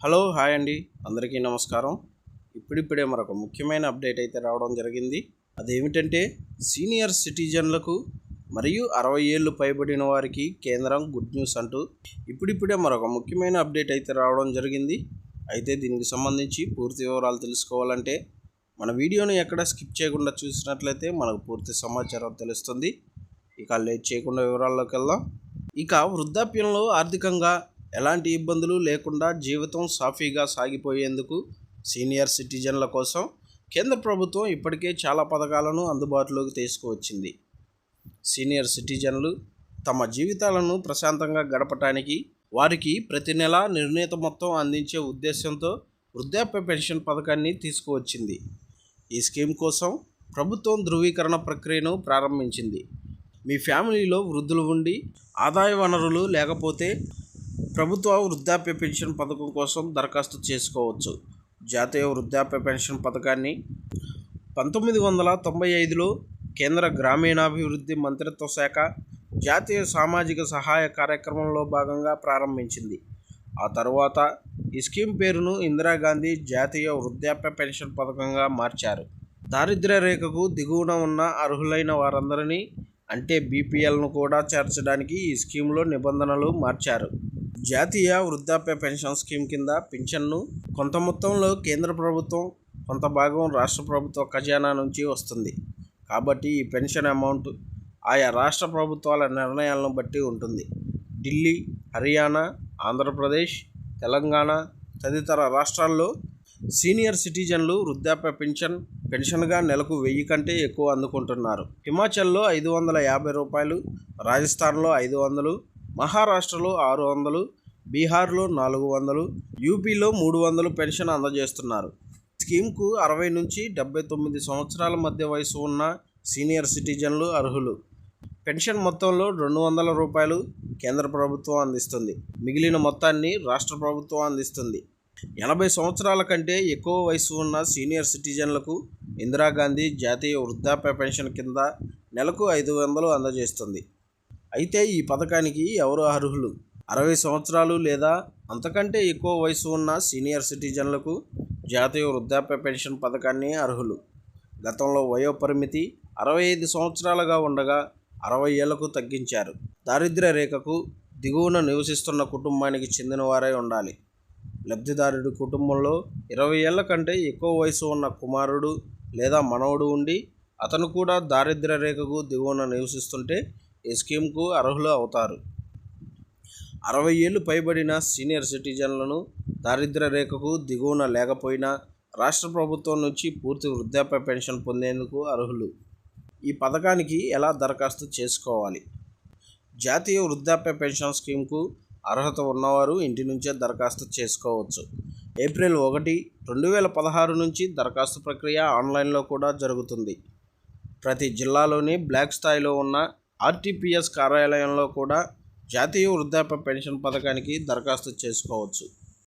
Hello hi అండి, అందరికీ నమస్కారం. ఇప్పుడిప్పుడే మరొక ముఖ్యమైన అప్డేట్ అయితే రావడం జరిగింది. అదేమిటంటే సీనియర్ సిటిజన్లకు మరియు 60 ఏళ్ళు పైబడిన వారికి కేంద్రం గుడ్ న్యూస్ అంటూ ఇప్పుడిప్పుడే మరొక ముఖ్యమైన అప్డేట్ అయితే రావడం జరిగింది. అయితే దీనికి సంబంధించి పూర్తి వివరాలు తెలుసుకోవాలంటే మన వీడియోని ఎక్కడ స్కిప్ చేయకుండా చూసినట్లయితే మనకు పూర్తి సమాచారం తెలుస్తుంది. ఇక లేట్ చేయకుండా వివరాల్లోకి వెళ్దాం. ఇక వృద్ధాప్యంలో ఆర్థికంగా ఎలాంటి ఇబ్బందులు లేకుండా జీవితం సాఫీగా సాగిపోయేందుకు సీనియర్ సిటిజన్ల కోసం కేంద్ర ప్రభుత్వం ఇప్పటికే చాలా పథకాలను అందుబాటులోకి తీసుకువచ్చింది. సీనియర్ సిటిజన్లు తమ జీవితాలను ప్రశాంతంగా గడపటానికి వారికి ప్రతి నెల నిర్ణీత మొత్తం అందించే ఉద్దేశంతో వృద్ధాప్య పెన్షన్ పథకాన్ని తీసుకువచ్చింది. ఈ స్కీమ్ కోసం ప్రభుత్వం ధృవీకరణ ప్రక్రియను ప్రారంభించింది. మీ ఫ్యామిలీలో వృద్ధులు ఉండి ఆదాయ వనరులు లేకపోతే ప్రభుత్వ వృద్ధాప్య పెన్షన్ పథకం కోసం దరఖాస్తు చేసుకోవచ్చు. జాతీయ వృద్ధాప్య పెన్షన్ పథకాన్ని 1995లో కేంద్ర గ్రామీణాభివృద్ధి మంత్రిత్వ శాఖ జాతీయ సామాజిక సహాయ కార్యక్రమంలో భాగంగా ప్రారంభించింది. ఆ తరువాత ఈ స్కీమ్ పేరును ఇందిరాగాంధీ జాతీయ వృద్ధాప్య పెన్షన్ పథకంగా మార్చారు. దారిద్ర్య రేఖకు దిగువన ఉన్న అర్హులైన వారందరినీ అంటే బీపీఎల్ను కూడా చేర్చడానికి ఈ స్కీమ్లో నిబంధనలు మార్చారు. జాతీయ వృద్ధాప్య పెన్షన్ స్కీమ్ కింద పింఛన్ను కొంత మొత్తంలో కేంద్ర ప్రభుత్వం, కొంత భాగం రాష్ట్ర ప్రభుత్వ ఖజానా నుంచి వస్తుంది. కాబట్టి ఈ పెన్షన్ అమౌంట్ ఆయా రాష్ట్ర ప్రభుత్వాల నిర్ణయాలను బట్టి ఉంటుంది. ఢిల్లీ, హర్యానా, ఆంధ్రప్రదేశ్, తెలంగాణ తదితర రాష్ట్రాల్లో సీనియర్ సిటిజన్లు వృద్ధాప్య పెన్షన్గా నెలకు 1000 కంటే ఎక్కువ అందుకుంటున్నారు. హిమాచల్లో 550 రూపాయలు, రాజస్థాన్లో 500, మహారాష్ట్రలో 600, బీహార్లో 400, యూపీలో 300 పెన్షన్ అందజేస్తున్నారు. స్కీమ్కు 60 నుంచి 79 సంవత్సరాల మధ్య వయసు ఉన్న సీనియర్ సిటిజన్లు అర్హులు. పెన్షన్ మొత్తంలో 200 రూపాయలు కేంద్ర ప్రభుత్వం అందిస్తుంది. మిగిలిన మొత్తాన్ని రాష్ట్ర ప్రభుత్వం అందిస్తుంది. 80 సంవత్సరాల కంటే ఎక్కువ వయసు ఉన్న సీనియర్ సిటిజన్లకు ఇందిరాగాంధీ జాతీయ వృద్ధాప్య పెన్షన్ కింద నెలకు 500 అందజేస్తుంది. అయితే ఈ పథకానికి ఎవరు అర్హులు? 60 సంవత్సరాలు లేదా అంతకంటే ఎక్కువ వయసు ఉన్న సీనియర్ సిటిజన్లకు జాతీయ వృద్ధాప్య పెన్షన్ పథకాన్ని అర్హులు. గతంలో వయోపరిమితి 65 సంవత్సరాలుగా ఉండగా 60 ఏళ్లకు తగ్గించారు. దారిద్ర్య రేఖకు దిగువన నివసిస్తున్న కుటుంబానికి చెందిన వారై ఉండాలి. లబ్ధిదారుడి కుటుంబంలో 20 ఏళ్ల కంటే ఎక్కువ వయసు ఉన్న కుమారుడు లేదా మనవడు ఉండి అతను కూడా దారిద్ర్య రేఖకు దిగువన నివసిస్తుంటే ఈ స్కీమ్కు అర్హులు అవుతారు. 60 ఏళ్ళు పైబడిన సీనియర్ సిటిజన్లను దారిద్ర్య రేఖకు దిగువన లేకపోయినా రాష్ట్ర ప్రభుత్వం నుంచి పూర్తి వృద్ధాప్య పెన్షన్ పొందేందుకు అర్హులు. ఈ పథకానికి ఎలా దరఖాస్తు చేసుకోవాలి? జాతీయ వృద్ధాప్య పెన్షన్ స్కీమ్కు అర్హత ఉన్నవారు ఇంటి నుంచే దరఖాస్తు చేసుకోవచ్చు. ఏప్రిల్ 1, 2016 నుంచి దరఖాస్తు ప్రక్రియ ఆన్లైన్లో కూడా జరుగుతుంది. ప్రతి జిల్లాలోని బ్లాక్ స్థాయిలో ఉన్న ఆర్టీపీఎస్ కార్యాలయంలో కూడా జాతీయ వృద్ధాప్య పెన్షన్ పథకానికి దరఖాస్తు చేసుకోవచ్చు.